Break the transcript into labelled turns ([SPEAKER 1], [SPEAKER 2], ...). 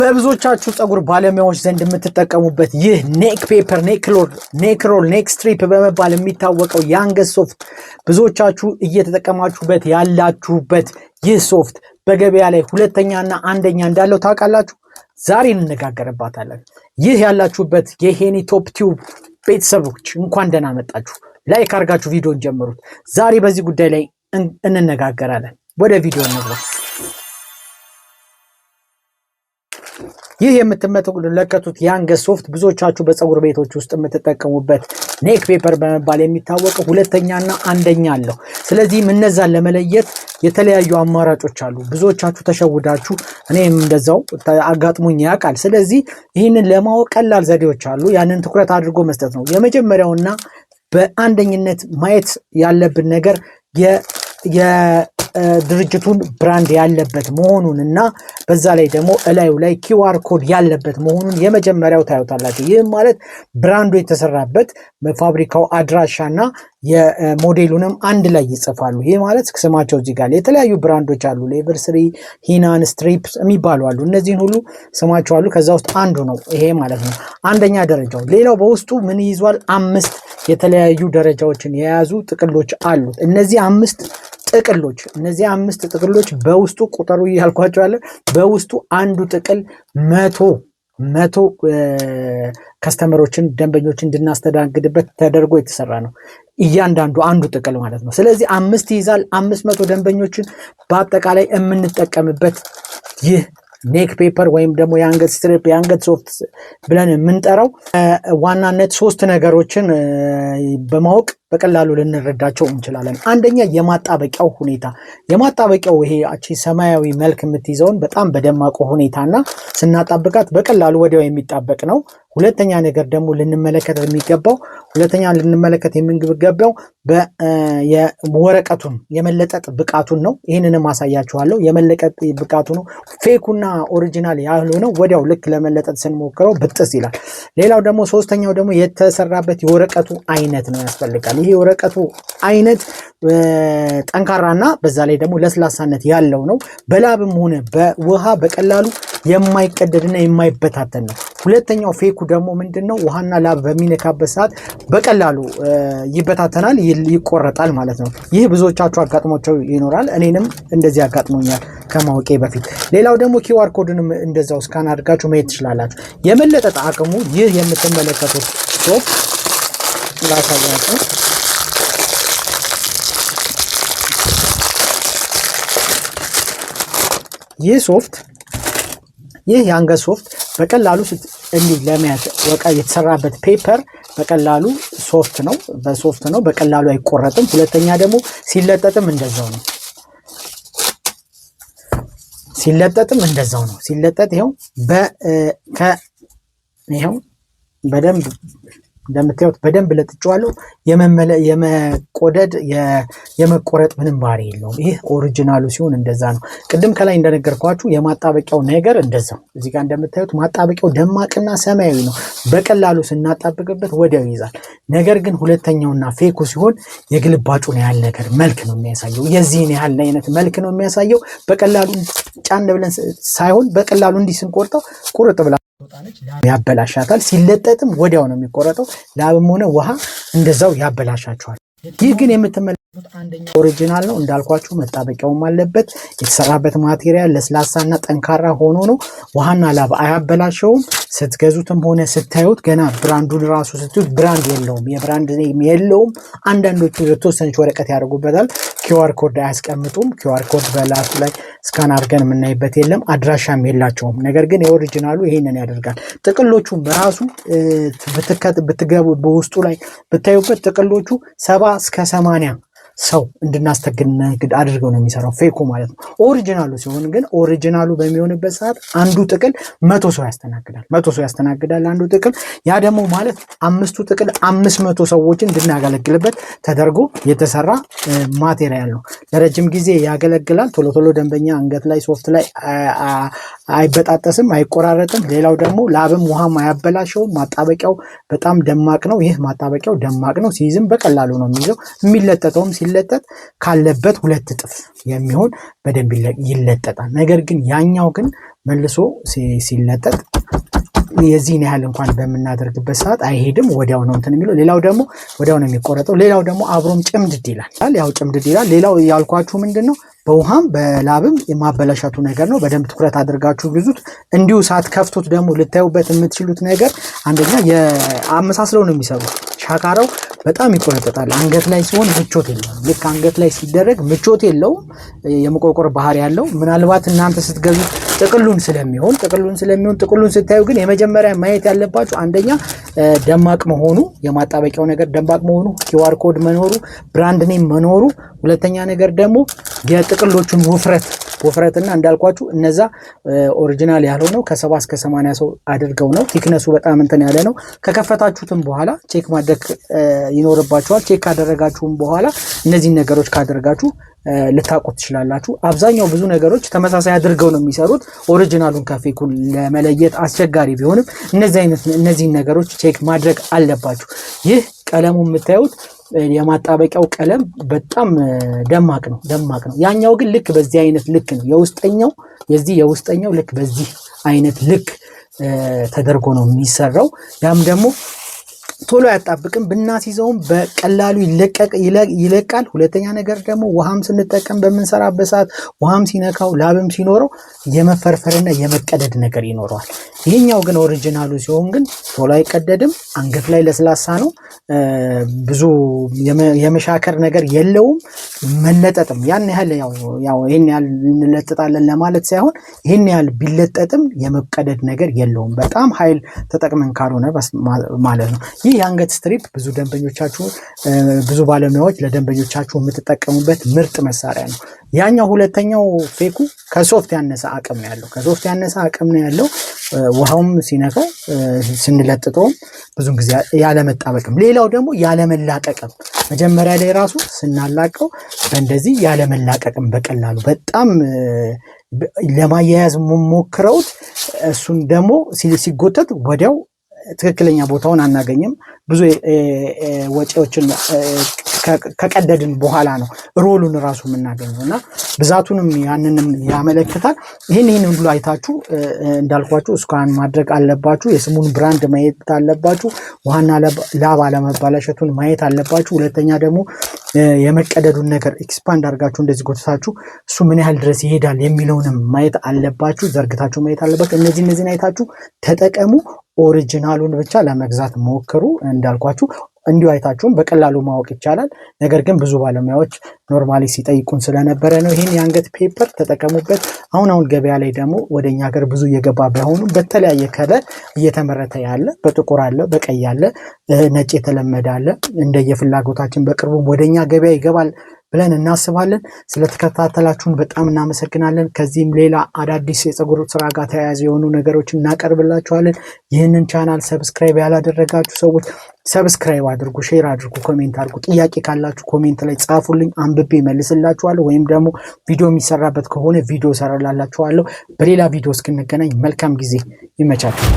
[SPEAKER 1] በብዙዎቻችሁ ጸጉር ባለሙያዎች ዘንድ የምትጠቀሙበት ይህ ኔክ ፔፐር ኔክሮል ኔክ ስትሪፕ በመባል የሚታወቀው የአንገት ሶፍት ብዙዎቻችሁ እየተጠቀማችሁበት ያላችሁበት ይህ ሶፍት በገበያ ላይ ሁለተኛና አንደኛ እንዳለው ታውቃላችሁ። ዛሬ እንነጋገርባታለን። ይህ ያላችሁበት የሄኒ ቶፕ ቲዩብ ቤተሰቦች እንኳን ደህና መጣችሁ። ላይክ አድርጋችሁ ቪዲዮን ጀምሩት። ዛሬ በዚህ ጉዳይ ላይ እንነጋገራለን። ወደ ቪዲዮ እንግባ። ይህ የምትመለከቱት የአንገት ሶፍት ብዙዎቻችሁ በጸጉር ቤቶች ውስጥ የምትጠቀሙበት ኔክ ፔፐር በመባል የሚታወቀው ሁለተኛና አንደኛ አለው። ስለዚህ እነዛን ለመለየት የተለያዩ አማራጮች አሉ። ብዙዎቻችሁ ተሸውዳችሁ እኔም እንደዛው አጋጥሞኝ ያውቃል። ስለዚህ ይህንን ለማወቅ ቀላል ዘዴዎች አሉ። ያንን ትኩረት አድርጎ መስጠት ነው። የመጀመሪያውና በአንደኝነት ማየት ያለብን ነገር የድርጅቱን ብራንድ ያለበት መሆኑንና በዛ ላይ ደግሞ እላዩ ላይ ኪውአር ኮድ ያለበት መሆኑን የመጀመሪያው ታዩታላችሁ። ይህ ማለት ብራንዱ የተሰራበት ፋብሪካው አድራሻና የሞዴሉንም አንድ ላይ ይጽፋሉ። ይህ ማለት ስማቸው እዚህ ጋር የተለያዩ ብራንዶች አሉ። ሌቨል 3 ሂናን ስትሪፕስ የሚባሉ አሉ። እነዚህን ሁሉ ስማቸው አሉ። ከዛ ውስጥ አንዱ ነው ይሄ ማለት ነው አንደኛ ደረጃው። ሌላው በውስጡ ምን ይዟል? 5 የተለያዩ ደረጃዎችን የያዙ ጥቅሎች አሉት። እነዚህ 5 ጥቅሎች በውስጡ ቁጥሩ ያልኳቸው አለ። በውስጡ አንዱ ጥቅል 100 ከስተመሮችን ደንበኞችን እንድናስተናግድበት ተደርጎ የተሰራ ነው። እያንዳንዱ አንዱ ጥቅል ማለት ነው። ስለዚህ 5 ይይዛል። 500 ደንበኞችን በአጠቃላይ የምንጠቀምበት ይህ ኔክ ፔፐር ወይም ደግሞ የአንገት ስትሪፕ የአንገት ሶፍት ብለን የምንጠራው ዋናነት 3 ነገሮችን በማወቅ በቀላሉ ልንረዳቸው እንችላለን። አንደኛ የማጣበቂያው ሁኔታ። የማጣበቂያው ይሄ ሰማያዊ መልክ የምትይዘውን በጣም በደማቁ ሁኔታና ስናጣብቃት በቀላሉ ወዲያው የሚጣበቅ ነው። ሁለተኛ ነገር ደግሞ ልንመለከት የሚገባው የወረቀቱን የመለጠጥ ብቃቱን ነው። ይህንንም አሳያችኋለሁ። የመለጠጥ ብቃቱ ነው። ፌኩና ኦሪጂናል ያልሆነው ወዲያው ልክ ለመለጠጥ ስንሞክረው ብጥስ ይላል። ሌላው ደግሞ ሶስተኛው ደግሞ የተሰራበት የወረቀቱ አይነት ነው ያስፈልጋል። ይሄ የወረቀቱ አይነት ጠንካራና በዛ ላይ ደግሞ ለስላሳነት ያለው ነው። በላብም ሆነ በውሃ በቀላሉ የማይቀደድና የማይበታተን ነው። ሁለተኛው ፌኩ ደግሞ ምንድነው? ውሃና ላብ በሚነካበት ሰዓት በቀላሉ ይበታተናል፣ ይቆረጣል ማለት ነው። ይህ ብዙዎቻችሁ አጋጥሞቸው ይኖራል። እኔንም እንደዚህ አጋጥሞኛል ከማወቄ በፊት። ሌላው ደግሞ ኪውአር ኮድንም እንደዛው ስካን አድርጋችሁ ማየት ትችላላችሁ። የመለጠጥ አቅሙ ይህ የምትመለከቱት ሶፍት ላሳያችሁ። ይህ የአንገት ሶፍት በቀላሉ እንዲህ ለመያዝ የተሰራበት ፔፐር በቀላሉ ሶፍት ነው። በቀላሉ አይቆረጥም። ሁለተኛ ደግሞ ሲለጠጥም እንደዛው ነው። ሲለጠጥ ይሄው በደንብ እንደምታዩት በደንብ ለጥጫዋለሁ። የመቆደድ የመቆረጥ ምንም ባህሪ የለውም። ይህ ኦሪጂናሉ ሲሆን እንደዛ ነው። ቅድም ከላይ እንደነገርኳችሁ የማጣበቂያው ነገር እንደዛው እዚህ ጋር እንደምታዩት ማጣበቂያው ደማቅና ሰማያዊ ነው። በቀላሉ ስናጣብቅበት ወዲያው ይይዛል። ነገር ግን ሁለተኛውና ፌኩ ሲሆን የግልባጩን ያህል ነገር መልክ ነው የሚያሳየው። የዚህን ያህል አይነት መልክ ነው የሚያሳየው። በቀላሉ ጫን ብለን ሳይሆን በቀላሉ እንዲህ ስንቆርጠው ቁርጥ ብላ ያበላሻታል። ሲለጠጥም ወዲያው ነው የሚቆረጠው። ላብም ሆነ ውሃ እንደዛው ያበላሻቸዋል። ይህ ግን የምትመለከቱት አንደኛው ኦሪጂናል ነው። እንዳልኳችሁ መጣበቂያውም አለበት። የተሰራበት ማቴሪያል ለስላሳና ጠንካራ ሆኖ ነው። ውሃና ላብ አያበላሸውም። ስትገዙትም ሆነ ስታዩት ገና ብራንዱን ራሱ ስትዩት ብራንድ የለውም፣ የብራንድ ኔም የለውም። አንዳንዶቹ የተወሰነች ወረቀት ያደርጉበታል። ኪውአር ኮድ አያስቀምጡም። ኪውአር ኮድ በላቱ ላይ ስካን አድርገን የምናይበት የለም። አድራሻም የላቸውም። ነገር ግን የኦሪጂናሉ ይሄንን ያደርጋል። ጥቅሎቹም በራሱ ብትገቡ በውስጡ ላይ ብታዩበት ጥቅሎቹ 70 እስከ 80 ሰው እንድናስተናግድ አድርገው ነው የሚሰራው ፌኩ ማለት ነው። ኦሪጂናሉ ሲሆን ግን ኦሪጂናሉ በሚሆንበት ሰዓት አንዱ ጥቅል 100 ሰው ያስተናግዳል አንዱ ጥቅል። ያ ደግሞ ማለት 5ቱ ጥቅል 500 ሰዎችን እንድናገለግልበት ተደርጎ የተሰራ ማቴሪያል ነው። ለረጅም ጊዜ ያገለግላል። ቶሎ ደንበኛ አንገት ላይ ሶፍት ላይ አይበጣጠስም፣ አይቆራረጥም። ሌላው ደግሞ ላብም ውሃም አያበላሸውም። ማጣበቂያው በጣም ደማቅ ነው። ይህ ማጣበቂያው ደማቅ ነው። ሲይዝም በቀላሉ ነው የሚይዘው። የሚለጠጠውም ሲለጠጥ ካለበት 2 እጥፍ የሚሆን በደንብ ይለጠጣል። ነገር ግን ያኛው ግን መልሶ ሲለጠጥ የዚህን ያህል እንኳን በመናደርግበት ሰዓት አይሄድም ወዲያው ነው እንትን የሚለው ሌላው ደግሞ ወዲያው ነው የሚቆረጠው ሌላው ደግሞ አብሮም ጭምድድ ይላል ያው ጭምድድ ይላል ሌላው ያልኳችሁ ምንድነው በውሃም በላብም የማበላሻቱ ነገር ነው በደንብ ትኩረት አድርጋችሁ ግዙት እንዲሁ ሰዓት ከፍቶት ደግሞ ልታዩበት የምትችሉት ነገር አንደኛ የአመሳስለው ነው የሚሰሩት ሻካራው በጣም ይቆረጣል አንገት ላይ ሲሆን ምቾት የለውም ልክ አንገት ላይ ሲደረግ ምቾት የለውም የመቆርቆር ባህሪ ያለው ምናልባት እናንተ ስትገዙት ጥቅሉን ስለሚሆን ጥቅሉን ስታዩ ግን የመጀመሪያ ማየት ያለባችሁ አንደኛ ደማቅ መሆኑ የማጣበቂያው ነገር ደማቅ መሆኑ QR ኮድ መኖሩ ብራንድ ኔም መኖሩ ሁለተኛ ነገር ደግሞ የጥቅሎቹን ወፍረትና እንዳልኳችሁ እነዛ ኦሪጂናል ያልሆነው ከ70 እስከ 80 ሰው አድርገው ነው ቲክነሱ በጣም እንትን ያለ ነው ከከፈታችሁትም በኋላ ቼክ ማድረግ ይኖርባችኋል ቼክ ካደረጋችሁም በኋላ እነዚህ ነገሮች ካደረጋችሁ ልታቆት ትችላላችሁ አብዛኛው ብዙ ነገሮች ተመሳሳይ አድርገው ነው የሚሰሩት ኦሪጂናሉን ከፌኩ ለመለየት አስቸጋሪ ቢሆንም እነዚህ ነገሮች ቼክ ማድረግ አለባችሁ ይህ ቀለሙ የምታዩት የማጣበቂያው ቀለም በጣም ደማቅ ነው ያኛው ግን ልክ በዚህ አይነት ልክ ነው የውስጠኛው ልክ በዚህ አይነት ልክ ተደርጎ ነው የሚሰራው ያም ደግሞ ቶሎ ያጣብቅም ብናስይዘውም በቀላሉ ይለቃል ሁለተኛ ነገር ደግሞ ውሃም ስንጠቀም በመንሰራበት ሰዓት ውሃም ሲነካው ላብም ሲኖረው የመፈርፈርና የመቀደድ ነገር ይኖረዋል ይሄኛው ግን ኦሪጂናሉ ሲሆን ግን ቶሎ አይቀደድም አንገት ላይ ለስላሳ ነው ብዙ የመሻከር ነገር የለውም መለጠጥም ያን ያህል ያው ይሄን ያህል እንለጥጣለን ለማለት ሳይሆን ይሄን ያህል ቢለጠጥም የመቀደድ ነገር የለውም በጣም ኃይል ተጠቅመን ካልሆነ ማለት ነው ይህ የአንገት ስትሪፕ ብዙ ደንበኞቻችሁ ብዙ ባለሙያዎች ለደንበኞቻችሁ የምትጠቀሙበት ምርጥ መሳሪያ ነው ያኛው ሁለተኛው ፌኩ ከሶፍት ያነሰ አቅም ነው ያለው ውሃውም ሲነካው ስንለጥጠው ብዙ ጊዜ ያለመጣበቅም ሌላው ደግሞ ያለመላቀቅም መጀመሪያ ላይ ራሱ ስናላቀው እንደዚህ ያለመላቀቅም በቀላሉ በጣም ለማያያዝ ሞክረውት እሱን ደግሞ ሲጎተት ወዲያው ትክክለኛ ቦታውን አናገኝም ብዙ ወጪዎችን ከቀደድን በኋላ ነው ሮሉን ራሱ የምናገኘውና ብዛቱንም ያንንም ያመለክታል ይሄን ሁሉ አይታችሁ እንዳልኳችሁ እስካን ማድረግ አለባችሁ የስሙን ብራንድ ማየት አለባችሁ ውሃና ላብ አለመባላሸቱን ማየት አለባችሁ ሁለተኛ ደግሞ የመቀደዱን ነገር ኤክስፓንድ አድርጋችሁ እንደዚህ ጎትታችሁ እሱ ምን ያህል ድረስ ይሄዳል የሚለውንም ማየት አለባችሁ ዘርግታችሁ ማየት አለባችሁ እነዚህን አይታችሁ ተጠቀሙ ኦሪጂናሉን ብቻ ለመግዛት ሞክሩ እንዳልኳችሁ እንዲሁ አይታችሁም በቀላሉ ማወቅ ይቻላል ነገር ግን ብዙ ባለሙያዎች ኖርማሊ ሲጠይቁን ስለነበረ ነው ይሄን የአንገት ፔፐር ተጠቀሙበት አሁን ገበያ ላይ ደግሞ ወደኛ ሀገር ብዙ እየገባ ባይሆኑ በተለያየ ከለር እየተመረተ ያለ በጥቁር አለ በቀይ አለ ነጭ የተለመደ አለ እንደየፍላጎታችን በቅርቡ ወደኛ ገበያ ይገባል ብለን እናስባለን ስለተከታተላችሁን በጣም እናመሰግናለን ከዚህም ሌላ አዳዲስ የፀጉር ስራ ጋር ተያያዥ የሆኑ ነገሮችን እናቀርብላችኋለን ይህንን ቻናል ሰብስክራይብ ያላደረጋችሁ ሰዎች ሰብስክራይብ አድርጉ ሼር አድርጉ ኮሜንት አድርጉ ጥያቄ ካላችሁ ኮሜንት ላይ ጻፉልኝ አንብቤ መልስላችኋለሁ ወይም ደግሞ ቪዲዮ የሚሰራበት ከሆነ ቪዲዮ ሰራላችኋለሁ በሌላ ቪዲዮ እስክንገናኝ መልካም ጊዜ ይመቻችሁ